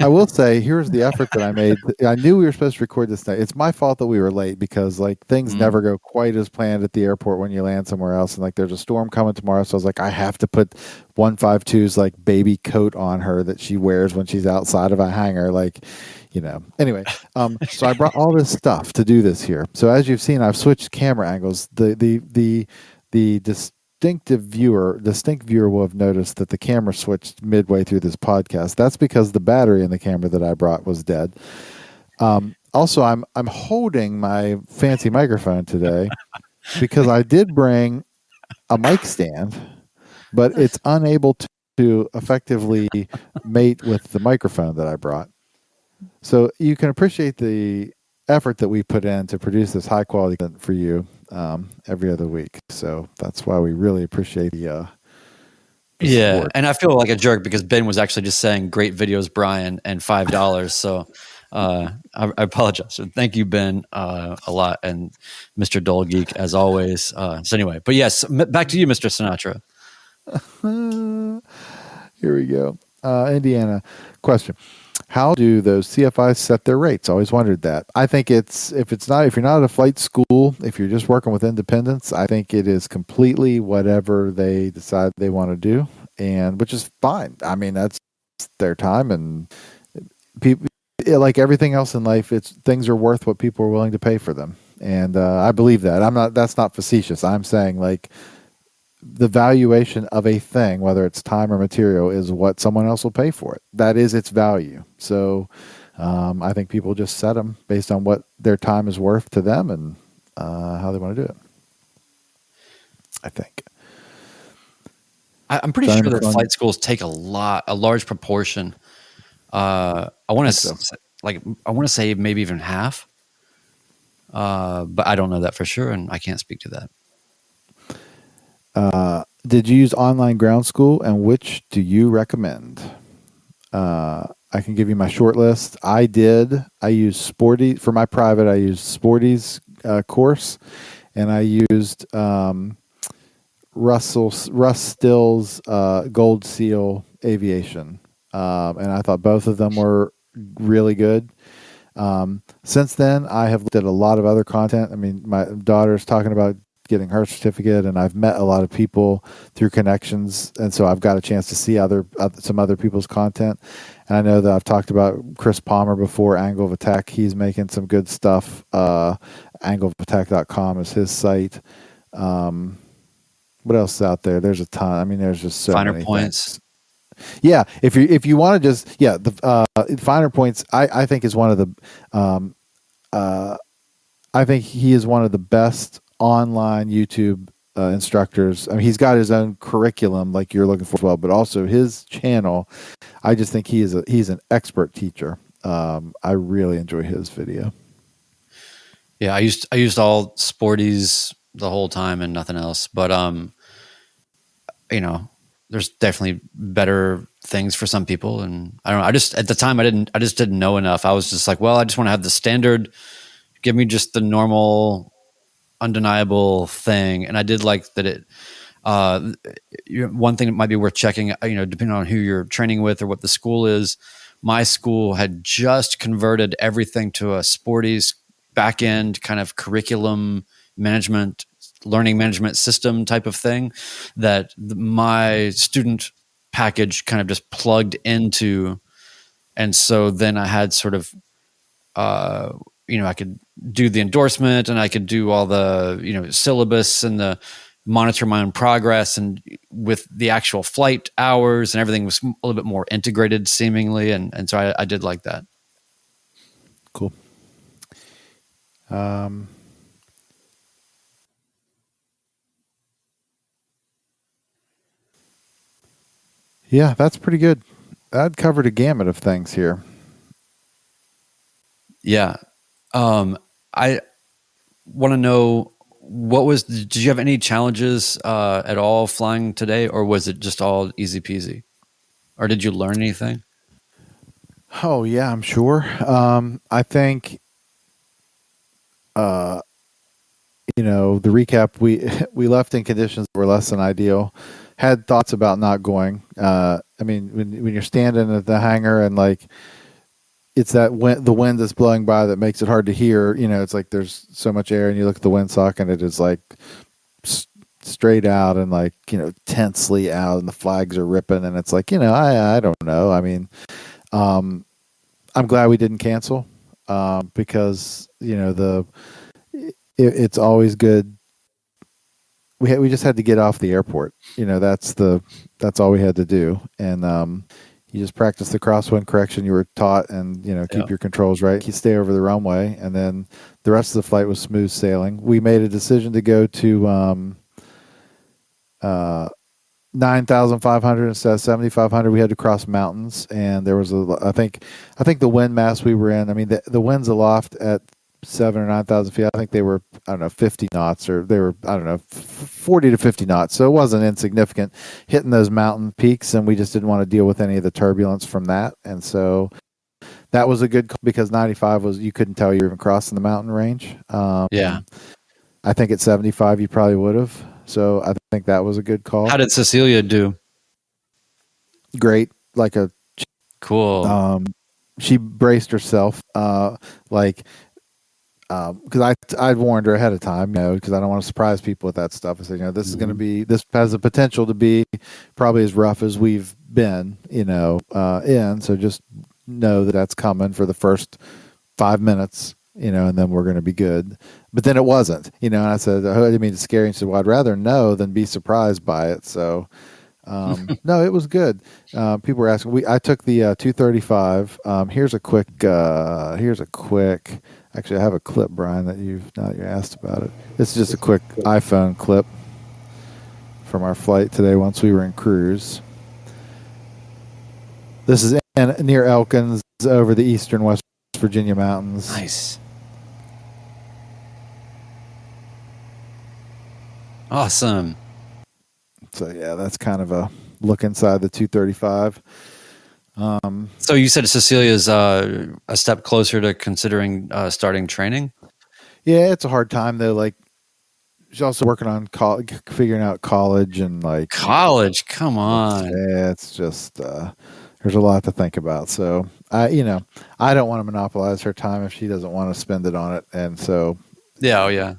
I will say, here's the effort that I made. I knew we were supposed to record this night. It's my fault that we were late because things never go quite as planned at the airport when you land somewhere else. And there's a storm coming tomorrow. So I was like, I have to put 152's baby coat on her that she wears when she's outside of a hangar. Anyway, so I brought all this stuff to do this here. So as you've seen, I've switched camera angles. The distinct viewer will have noticed that the camera switched midway through this podcast. That's because the battery in the camera that I brought was dead. Also, I'm holding my fancy microphone today because I did bring a mic stand, but it's unable to effectively mate with the microphone that I brought. So you can appreciate the effort that we put in to produce this high quality content for you every other week. So that's why we really appreciate the support. And I feel like a jerk because Ben was actually just saying great videos, Brian, and $5. So I apologize. So thank you, Ben, a lot, and Mr. Dull Geek as always. So anyway, but yes, back to you, Mr. Sinatra. Here we go. Indiana question. How do those CFIs set their rates? Always wondered that. I think if you're not at a flight school, if you're just working with independents, I think it is completely whatever they decide they want to do, and which is fine. I mean, that's their time, and people, like everything else in life, things are worth what people are willing to pay for them, and I believe that. That's not facetious. I'm saying the valuation of a thing, whether it's time or material, is what someone else will pay for it. That is its value. So I think people just set them based on what their time is worth to them and how they want to do it. I think. I'm pretty sure that flight schools take a large proportion. I want to say maybe even half, but I don't know that for sure, and I can't speak to that. Did you use online ground school, and which do you recommend? I can give you my short list. I used Sporty for my private. I used Sporty's course, and I used Russ Still's Gold Seal Aviation, and I thought both of them were really good. Since then, I have looked at a lot of other content. I mean, my daughter's talking about getting her certificate, and I've met a lot of people through connections, and so I've got a chance to see some other people's content. And I know that I've talked about Chris Palmer before, Angle of Attack. He's making some good stuff. Angleofattack.com is his site. What else is out there? There's a ton. I mean, there's just so Finer many Points. Things. Yeah, if you want to just the Finer Points, I think is one of the I think he is one of the best online YouTube instructors. I mean, he's got his own curriculum like you're looking for as well, but also his channel. I just think he's an expert teacher. I really enjoy his video. Yeah, I used all Sporties the whole time and nothing else. But there's definitely better things for some people, and I don't know. At the time I just didn't know enough. I was just like, well, I just want to have the standard. Give me just the normal undeniable thing. And I did like that it, uh, one thing that might be worth checking, depending on who you're training with or what the school is. My school had just converted everything to a sporties back end kind of curriculum management, learning management system type of thing that my student package kind of just plugged into. And so then I had sort of, I could do the endorsement and I could do all the, syllabus and the monitor my own progress, and with the actual flight hours and everything was a little bit more integrated seemingly. And so I did like that. Cool. Yeah, that's pretty good. That covered a gamut of things here. Yeah. I want to know, did you have any challenges at all flying today, or was it just all easy peasy, or did you learn anything? Oh yeah, I'm sure. I think, the recap, we left in conditions that were less than ideal. Had thoughts about not going. I mean, when you're standing at the hangar and like it's that the wind that's blowing by that makes it hard to hear. It's like there's so much air, and you look at the windsock and it is like straight out and like tensely out, and the flags are ripping, and it's like I don't know. I mean, I'm glad we didn't cancel because it's always good. We just had to get off the airport. That's all we had to do, and you just practice the crosswind correction you were taught, and keep your controls right. You stay over the runway, and then the rest of the flight was smooth sailing. We made a decision to go to 9,500 instead of 7,500. We had to cross mountains, and there was I think the wind mass we were in. I mean, the winds aloft at 7,000 or 9,000 feet. I think they were 50 knots, or they were 40 to 50 knots. So it wasn't insignificant hitting those mountain peaks, and we just didn't want to deal with any of the turbulence from that. And so that was a good call, because 95 you couldn't tell you were even crossing the mountain range. Yeah. I think at 75 you probably would have. So I think that was a good call. How did Cecilia do? Great. Like a cool. She braced herself, because I'd warned her ahead of time, because I don't want to surprise people with that stuff. I said, this is going to be, this has the potential to be probably as rough as we've been, in. So just know that that's coming for the first 5 minutes, and then we're going to be good. But then it wasn't, and I said, I didn't mean to scare you. And she said, well, I'd rather know than be surprised by it. So, no, it was good. People were asking, I took the 235. Here's a quick, actually, I have a clip, Brian, that you asked about it. This is just a quick iPhone clip from our flight today once we were in cruise. This is near Elkins, over the eastern West Virginia mountains. Nice. Awesome. So, yeah, that's kind of a look inside the 235. So you said Cecilia's a step closer to considering starting training? Yeah, it's a hard time, though. Like, she's also working on figuring out college and like college. Come on. It's just there's a lot to think about. So I don't want to monopolize her time if she doesn't want to spend it on it. And so yeah.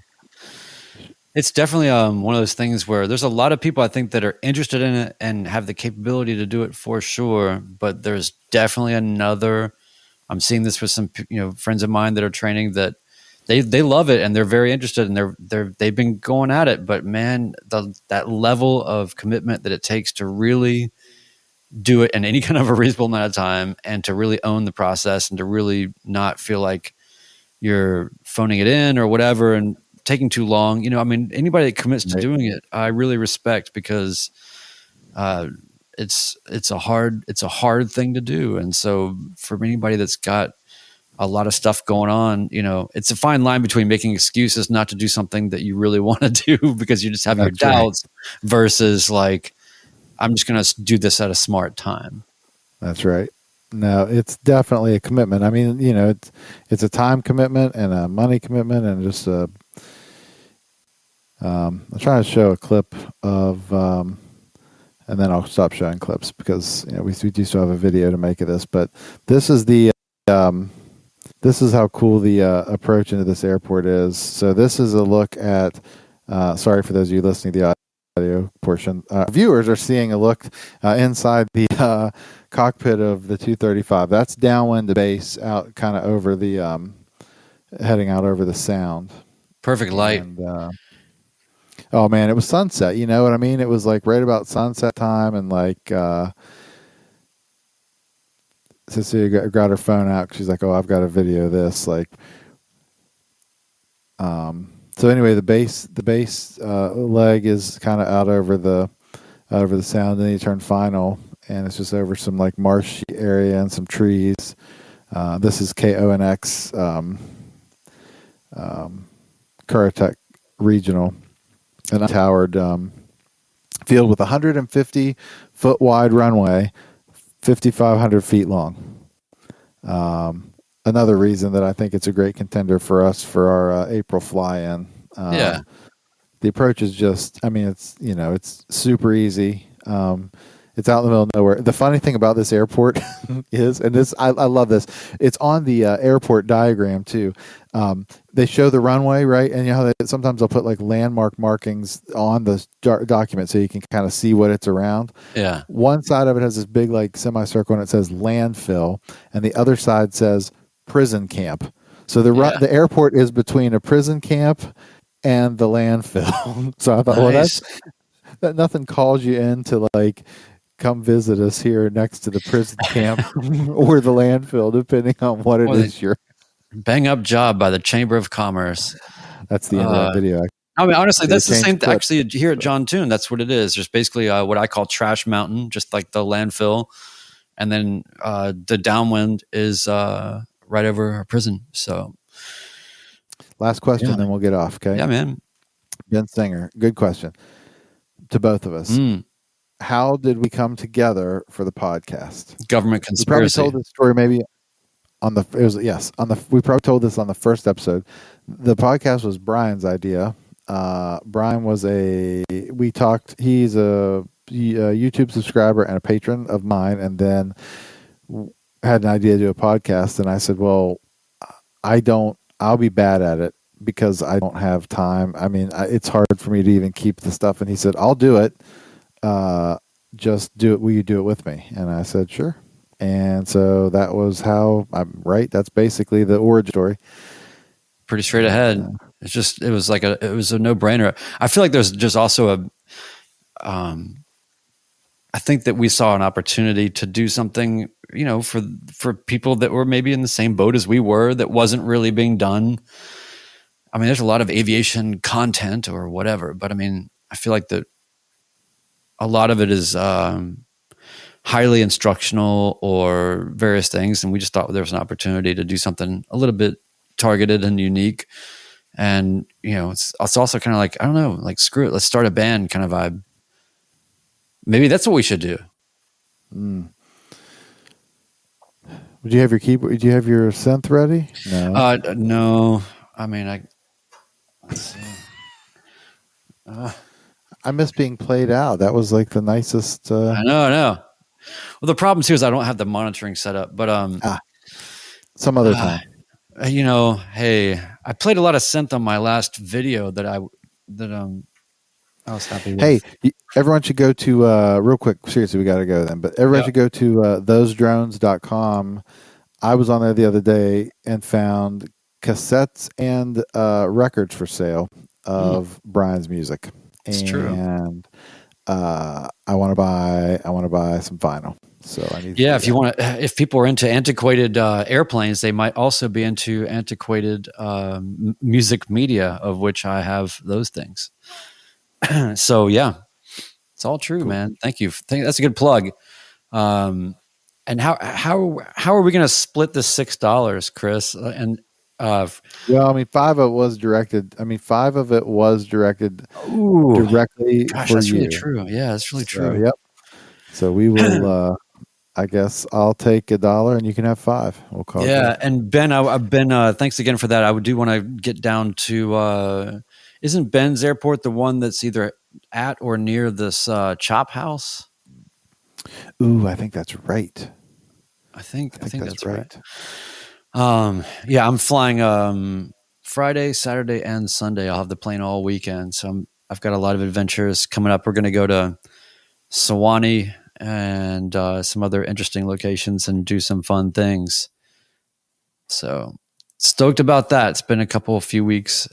It's definitely one of those things where there's a lot of people I think that are interested in it and have the capability to do it for sure. But there's definitely I'm seeing this with some friends of mine that are training, that they love it and they're very interested, and they've been going at it. But man, that level of commitment that it takes to really do it in any kind of a reasonable amount of time, and to really own the process, and to really not feel like you're phoning it in or whatever and taking too long. Anybody that commits to doing it, I really respect, because it's a hard thing to do. And so for anybody that's got a lot of stuff going on, it's a fine line between making excuses not to do something that you really want to do because you just have your doubts, versus like, I'm just going to do this at a smart time. That's right. No, it's definitely a commitment. I mean, it's a time commitment and a money commitment, and just I'm trying to show a clip of, and then I'll stop showing clips because we do still have a video to make of this. But this is the um, this is how cool the approach into this airport is. So this is a look at. Sorry for those of you listening to the audio portion. Viewers are seeing a look inside the cockpit of the 235. That's downwind to base, out kind of over the heading out over the sound. Perfect light. And, oh man, it was sunset. You know what I mean? It was like right about sunset time, and like Cecilia got her phone out. She's like, "Oh, I've got a video of this." Like, so anyway, the base leg is kind of out over the sound, and then you turn final, and it's just over some like marshy area and some trees. This is KONX Kuratech Regional, an untowered field with 150 foot wide runway, 5,500 feet long. Another reason that I think it's a great contender for us for our April fly-in. Yeah. The approach is just, I mean, it's super easy. It's out in the middle of nowhere. The funny thing about this airport is, and this, I love this, it's on the airport diagram too. They show the runway, right? And you know how sometimes they'll put like landmark markings on the document so you can kind of see what it's around. Yeah. One side of it has this big like semicircle and it says landfill, and the other side says prison camp. So the airport is between a prison camp and the landfill. So I thought, nice. well, that nothing calls you in to like come visit us here next to the prison camp or the landfill, depending on what it is you're. Bang up job by the Chamber of Commerce. That's the end of that video. I mean, honestly, that's the same. Actually, here at John Toon, that's what it is. There's basically what I call Trash Mountain, just like the landfill, and then the downwind is right over our prison. So, last question, then we'll get off. Okay. Yeah, man. Ben Singer, good question to both of us. How did we come together for the podcast? Government conspiracy. We probably told this story maybe we probably told this on the first episode. The podcast was Brian's idea. Brian was he's a YouTube subscriber and a patron of mine, and then had an idea to do a podcast, and I said, well, I'll be bad at it because I don't have time. I mean, it's hard for me to even keep the stuff. And he said, I'll do it. Just do it. Will you do it with me? And I said, sure. And so that was how I'm right. That's basically the origin story. Pretty straight ahead. It was a no brainer. I feel like there's just also I think that we saw an opportunity to do something, for people that were maybe in the same boat as we were, that wasn't really being done. I mean, there's a lot of aviation content or whatever, but I mean, I feel like that a lot of it is highly instructional or various things. And we just thought there was an opportunity to do something a little bit targeted and unique. And, it's also kind of like, I don't know, like, screw it, let's start a band kind of vibe. Maybe that's what we should do. Would you have your keyboard? Do you have your synth ready? No. No. I mean, let's see. I miss being played out. That was like the nicest. I know. Well, the problem too is I don't have the monitoring set up, but some other time. Hey, I played a lot of synth on my last video that I was happy with. Hey, everyone should go to real quick. Seriously, we got to go then. But everyone should go to thosedrones.com. I was on there the other day and found cassettes and records for sale of Brian's music. It's true. And I want to buy some vinyl. So I need. Yeah, if people are into antiquated airplanes, they might also be into antiquated music media, of which I have those things. So yeah, it's all true, man. Thank you. That's a good plug. And how are we going to split the $6, Chris? Well, I mean, 5 of it was directed. Directly gosh, for that's you. really true. Yeah, that's really true. So, yep. So we will. I guess I'll take $1 and you can have 5. We'll call it. Yeah, and Ben, I've been. Thanks again for that. I do want to get down to Isn't Ben's Airport the one that's either at or near this Chop House? Ooh, I think that's right. I think that's right. Yeah, I'm flying Friday, Saturday, and Sunday. I'll have the plane all weekend, so I've got a lot of adventures coming up. We're going to go to Sewanee and some other interesting locations and do some fun things. So stoked about that. It's been a few weeks.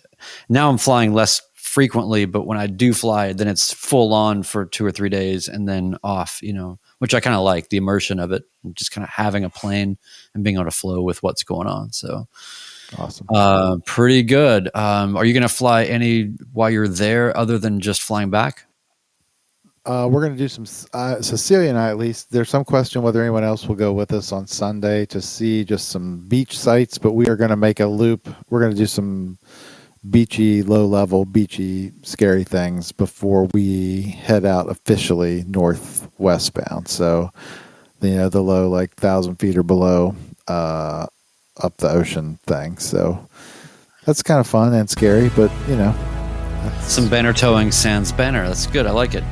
Now I'm flying less frequently, but when I do fly, then it's full on for 2 or 3 days and then off, which I kind of like the immersion of it, just kind of having a plane and being able to flow with what's going on. So awesome. Pretty good. Are you going to fly any while you're there other than just flying back? We're going to do some, Cecilia and I, at least, there's some question whether anyone else will go with us on Sunday to see just some beach sites, but we are going to make a loop. We're going to do some beachy, low-level, beachy, scary things before we head out officially northwestbound. So, the low, 1,000 feet or below, up the ocean thing. So that's kind of fun and scary, but, some banner towing sans banner. That's good. I like it.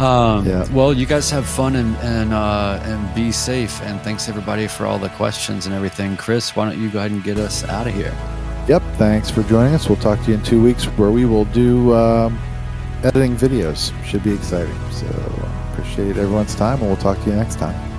Yeah. Well, you guys have fun and be safe. And thanks everybody for all the questions and everything. Chris, why don't you go ahead and get us out of here? Yep. Thanks for joining us. We'll talk to you in 2 weeks where we will do editing videos. Should be exciting. So appreciate everyone's time, and we'll talk to you next time.